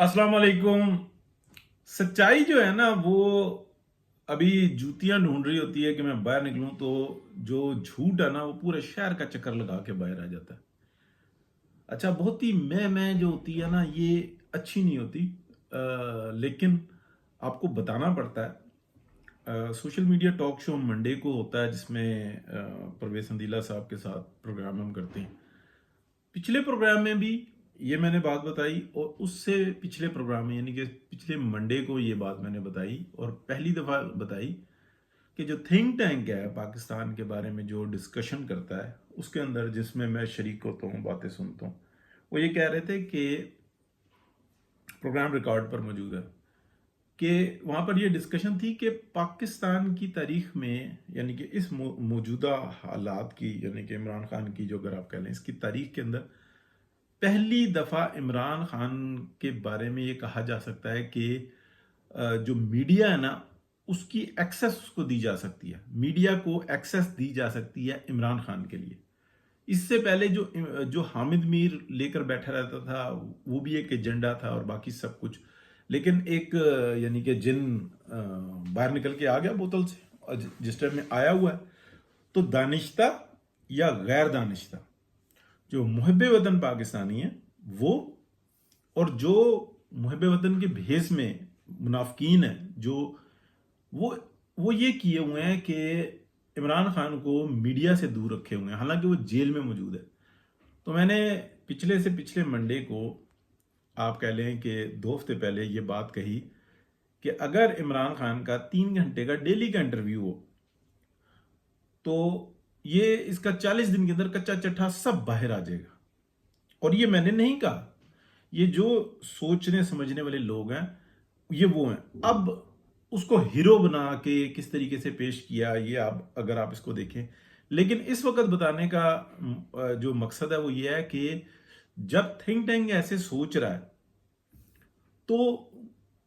अस्सलाम वालेकुम। सच्चाई जो है ना वो अभी जूतियां ढूंढ रही होती है कि मैं बाहर निकलूं, तो जो झूठ है ना वो पूरे शहर का चक्कर लगा के बाहर आ जाता है। अच्छा, बहुत ही मैं जो होती है ना ये अच्छी नहीं होती। लेकिन आपको बताना पड़ता है। Social media talk show Monday को होता है जिसमें परवेज संदीला साहब के साथ प्रोग्राम हम करते हैं। पिछले प्रोग्राम में भी ये मैंने बात बताई, और उससे पिछले प्रोग्राम में यानी कि पिछले मंडे को ये बात मैंने बताई, और पहली दफ़ा बताई कि जो थिंक टैंक है पाकिस्तान के बारे में जो डिस्कशन करता है उसके अंदर जिसमें मैं शरीक होता हूँ, बातें सुनता हूँ, वो ये कह रहे थे कि प्रोग्राम रिकॉर्ड पर मौजूद है कि वहाँ पर ये डिस्कशन थी कि पाकिस्तान की तारीख में यानी कि इस मौजूदा हालात की यानी कि इमरान खान की जो अगर आप कह लें इसकी तारीख के अंदर पहली दफ़ा इमरान खान के बारे में ये कहा जा सकता है कि जो मीडिया है ना उसकी एक्सेस उसको दी जा सकती है, मीडिया को एक्सेस दी जा सकती है इमरान खान के लिए। इससे पहले जो जो हामिद मीर लेकर बैठा रहता था वो भी एक एजेंडा था और बाकी सब कुछ। लेकिन एक यानी कि जिन बाहर निकल के आ गया बोतल से, और जिस टाइम में आया हुआ है, तो दानिश्ता या गैर दानिश्ता जो मुहब्बे वतन पाकिस्तानी है वो, और जो मुहब्बे वतन के भेस में मुनाफिकीन है जो वो वो ये किए हुए हैं कि इमरान खान को मीडिया से दूर रखे हुए हैं, हालांकि वो जेल में मौजूद है। तो मैंने पिछले से पिछले मंडे को आप कह लें कि 2 हफ्ते पहले ये बात कही कि अगर इमरान खान का 3 घंटे का डेली का इंटरव्यू हो तो ये इसका 40 दिन के अंदर कच्चा चट्ठा सब बाहर आ जाएगा। और ये मैंने नहीं कहा, ये जो सोचने समझने वाले लोग हैं ये वो हैं। अब उसको हीरो बना के किस तरीके से पेश किया ये आप अगर आप इसको देखें, लेकिन इस वक्त बताने का जो मकसद है वो ये है कि जब थिंक टैंक ऐसे सोच रहा है तो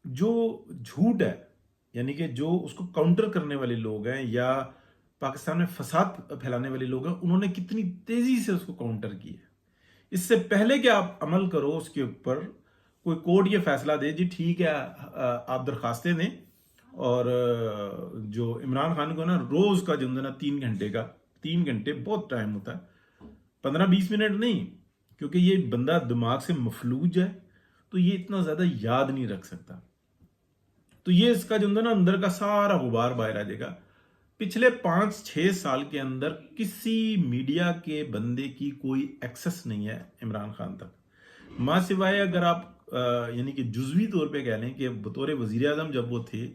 जो झूठ है यानी कि जो उसको काउंटर करने वाले लोग हैं या पाकिस्तान में फसाद फैलाने वाले लोग हैं उन्होंने कितनी तेजी से उसको काउंटर किया। इससे पहले कि आप अमल करो उसके ऊपर कोई कोर्ट ये फैसला दे जी ठीक है आप दरखास्तें दें, और जो इमरान खान को ना रोज का जो ना 3 घंटे का, 3 घंटे बहुत टाइम होता है, 15-20 मिनट नहीं, क्योंकि ये बंदा दिमाग से मफलूज है तो ये इतना ज्यादा याद नहीं रख सकता। तो ये इसका जो ना अंदर का सारा गुबार बाहर आ जाएगा। पिछले 5-6 साल के अंदर किसी मीडिया के बंदे की कोई एक्सेस नहीं है इमरान खान तक, मां सिवाय अगर आप यानी कि जुजवी तौर पे कह लें कि बतौर वजीर आजम जब वो थे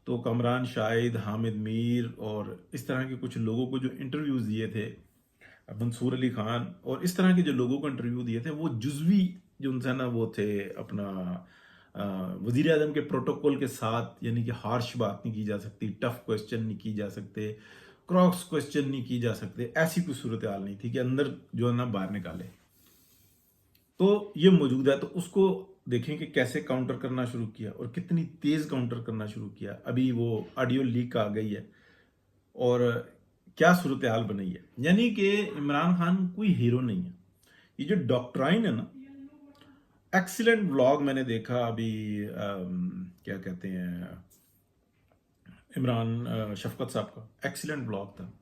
तो कमरान शाहिद, हामिद मीर और इस तरह के कुछ लोगों को जो इंटरव्यूज दिए थे, मंसूर अली खान और इस तरह के जो लोगों को इंटरव्यू दिए थे, वो जुजवी जो उनसे ना वो थे अपना वजीर आजम के प्रोटोकॉल के साथ, यानी कि हार्श बात नहीं की जा सकती, टफ क्वेश्चन नहीं की जा सकते, क्रॉस क्वेश्चन नहीं की जा सकते, ऐसी कोई सूरत हाल नहीं थी कि अंदर जो है ना बाहर निकाले। तो ये मौजूद है, तो उसको देखें कि कैसे काउंटर करना शुरू किया और कितनी तेज काउंटर करना शुरू किया। अभी वो ऑडियो लीक आ गई है और क्या सूरत हाल बनी है, यानी कि इमरान खान कोई हीरो नहीं है। ये जो डॉक्ट्राइन है ना, एक्सीलेंट व्लॉग मैंने देखा अभी क्या कहते हैं इमरान शफकत साहब का एक्सीलेंट व्लॉग था।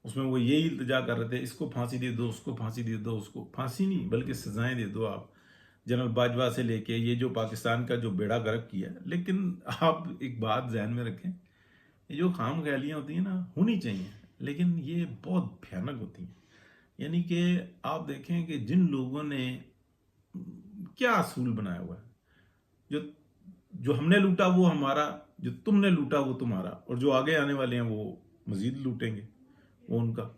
उसमें वो यही इल्तिजा कर रहे थे इसको फांसी दे दो, उसको फांसी दे दो, उसको फांसी नहीं बल्कि सजाएं दे दो आप, जनरल बाजवा से लेके ये जो पाकिस्तान का जो बेड़ा गर्क किया। लेकिन आप एक बात जहन में रखें, ये जो खाम ख्यालियाँ होती हैं ना होनी चाहिए, लेकिन ये बहुत भयानक होती हैं। यानी कि आप देखें कि जिन लोगों ने क्या असूल बनाया हुआ है, जो जो हमने लूटा वो हमारा, जो तुमने लूटा वो तुम्हारा, और जो आगे आने वाले हैं वो मजीद लूटेंगे, वो उनका,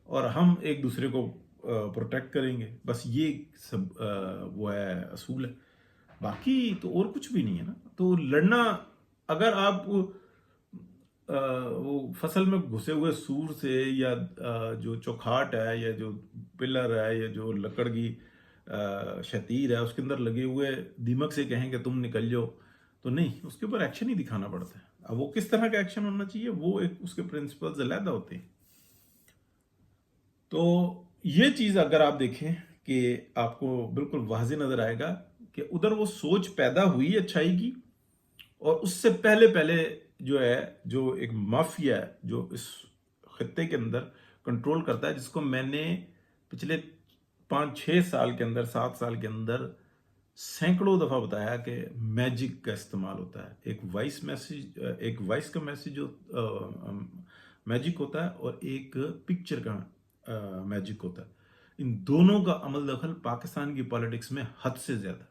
और हम एक दूसरे को प्रोटेक्ट करेंगे। बस ये सब वो है असूल है, बाकी तो और कुछ भी नहीं है ना। तो लड़ना, अगर आप वो फसल में घुसे हुए सूर से या जो चौखाट है या जो पिलर है या जो लकड़ की शतीर है उसके अंदर लगे हुए दीमक से कहें कि तुम निकल जाओ, तो नहीं, उसके ऊपर एक्शन ही दिखाना पड़ता है। अब वो किस तरह का एक्शन होना चाहिए वो एक उसके प्रिंसिपल्स अलहदा होते हैं। तो ये चीज़ अगर आप देखें कि आपको बिल्कुल वाज़ेह नज़र आएगा کہ ادھر وہ سوچ پیدا ہوئی اچھائی کی، اور اس سے پہلے جو ہے، جو ایک مافیا ہے جو اس خطے کے اندر کنٹرول کرتا ہے، جس کو میں نے پچھلے 5-6 سال کے اندر، 7 سال کے اندر سینکڑوں دفعہ بتایا کہ میجک کا استعمال ہوتا ہے. ایک وائس کا میسج جو میجک ہوتا ہے، اور ایک پکچر کا میجک ہوتا ہے. ان دونوں کا عمل دخل پاکستان کی پالیٹکس میں حد سے زیادہ.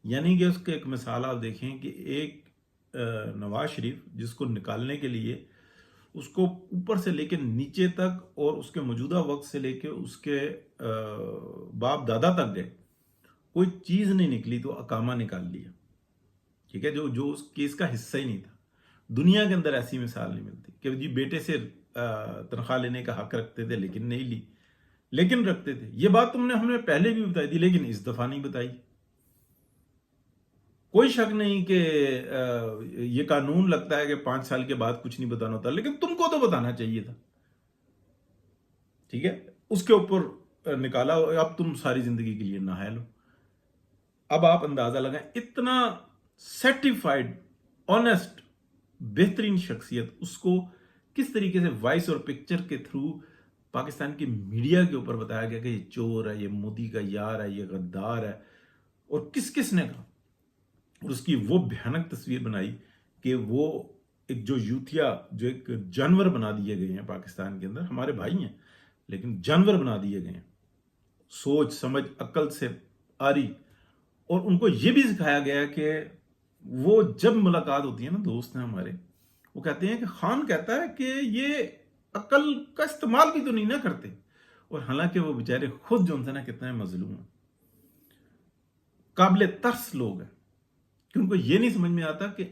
یعنی کہ اس کے ایک مثال آپ دیکھیں کہ ایک نواز شریف جس کو نکالنے کے لیے اس کو اوپر سے لے کے نیچے تک، اور اس کے موجودہ وقت سے لے کے اس کے باپ دادا تک گئے، کوئی چیز نہیں نکلی تو اقامہ نکال لیا. ٹھیک ہے، جو اس کیس کا حصہ ہی نہیں تھا. دنیا کے اندر ایسی مثال نہیں ملتی کہ جی بیٹے سے تنخواہ لینے کا حق رکھتے تھے لیکن نہیں لی، لیکن رکھتے تھے. یہ بات ہم نے پہلے بھی بتائی تھی، لیکن اس دفعہ نہیں بتائی. کوئی شک نہیں کہ یہ قانون لگتا ہے کہ 5 سال کے بعد کچھ نہیں بتانا ہوتا، لیکن تم کو تو بتانا چاہیے تھا. ٹھیک ہے، اس کے اوپر نکالا، اب تم ساری زندگی کے لیے نااہل ہو. اب آپ اندازہ لگائیں، اتنا سیٹیفائیڈ، آنیسٹ، بہترین شخصیت، اس کو کس طریقے سے وائس اور پکچر کے تھرو پاکستان کی میڈیا کے اوپر بتایا گیا کہ یہ چور ہے، یہ مودی کا یار ہے، یہ غدار ہے، اور کس نے کہا. اور اس کی وہ بھیانک تصویر بنائی کہ وہ ایک جو یوتھیا، جو ایک جانور بنا دیے گئے ہیں پاکستان کے اندر، ہمارے بھائی ہیں لیکن جانور بنا دیے گئے ہیں، سوچ سمجھ عقل سے آری. اور ان کو یہ بھی سکھایا گیا کہ وہ جب ملاقات ہوتی ہے نا، دوست ہیں ہمارے، وہ کہتے ہیں کہ خان کہتا ہے کہ یہ عقل کا استعمال بھی تو نہیں نہ کرتے. اور حالانکہ وہ بیچارے خود جو ان سے نا کتنے مظلوم ہیں، قابل ترس لوگ ہیں، کہ ان کو یہ نہیں سمجھ میں آتا کہ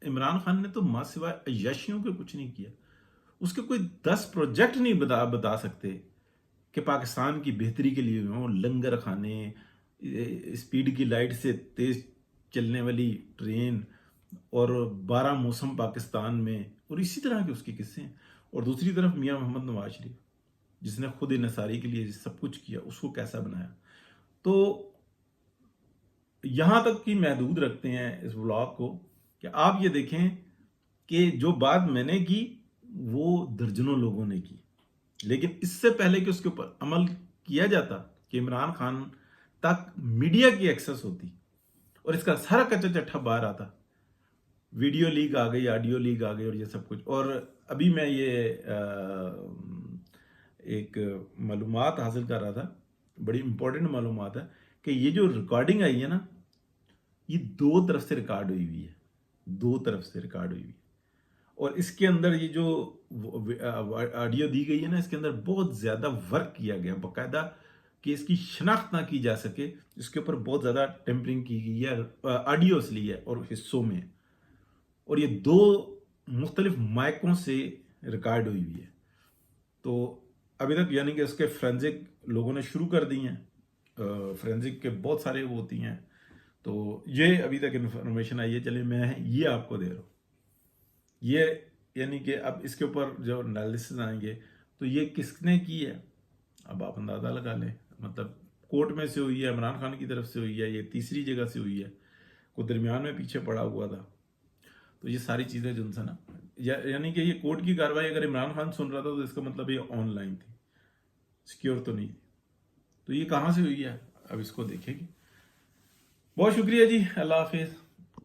عمران خان نے تو ماں سوائے عیاشیوں کے کچھ نہیں کیا. اس کے کوئی 10 پروجیکٹ نہیں بتا سکتے کہ پاکستان کی بہتری کے لیے ہوں. لنگر خانے، اسپیڈ کی لائٹ سے تیز چلنے والی ٹرین، اور 12 موسم پاکستان میں، اور اسی طرح کے اس کے قصے ہیں. اور دوسری طرف میاں محمد نواز شریف، جس نے خود انحصاری کے لیے سب کچھ کیا، اس کو کیسا بنایا. تو یہاں تک کی محدود رکھتے ہیں اس بلاگ کو کہ آپ یہ دیکھیں کہ جو بات میں نے کی وہ درجنوں لوگوں نے کی، لیکن اس سے پہلے کہ اس کے اوپر عمل کیا جاتا کہ عمران خان تک میڈیا کی ایکسس ہوتی اور اس کا سارا کچا چٹھا باہر آتا. ویڈیو لیک آ گئی، آڈیو لیک آ گئی، اور یہ سب کچھ. اور ابھی میں یہ ایک معلومات حاصل کر رہا تھا، بڑی امپورٹنٹ معلومات ہے، کہ یہ جو ریکارڈنگ آئی ہے نا، یہ 2 طرف سے ریکارڈ ہوئی ہوئی ہے، 2 طرف سے ریکارڈ ہوئی ہوئی ہے. اور اس کے اندر یہ جو آڈیو دی گئی ہے نا، اس کے اندر بہت زیادہ ورک کیا گیا باقاعدہ کہ اس کی شناخت نہ کی جا سکے. اس کے اوپر بہت زیادہ ٹیمپرنگ کی گئی ہے، آڈیو اس لیے ہے اور حصوں میں. اور یہ 2 مختلف مائکوں سے ریکارڈ ہوئی ہوئی ہے. تو ابھی تک یعنی کہ اس کے فرینزک لوگوں نے شروع کر دی ہیں، فرینزک کے بہت سارے وہ ہوتی ہیں. تو یہ ابھی تک انفارمیشن آئی ہے، چلے میں یہ آپ کو دے رہا ہوں. یہ یعنی کہ اب اس کے اوپر جو انالیسس آئیں گے تو یہ کس نے کی ہے، اب آپ اندازہ لگا لیں. مطلب کورٹ میں سے ہوئی ہے، عمران خان کی طرف سے ہوئی ہے، یہ تیسری جگہ سے ہوئی ہے، کوئی درمیان میں پیچھے پڑا ہوا تھا. تو یہ ساری چیزیں جو نا، یعنی کہ یہ کورٹ کی کاروائی اگر عمران خان سن رہا تھا تو اس کا مطلب یہ آن لائن تھی، سیکیور تو نہیں تھی. تو یہ کہاں سے ہوئی ہے، اب اس کو دیکھیں گے. بہت شکریہ جی، اللہ حافظ.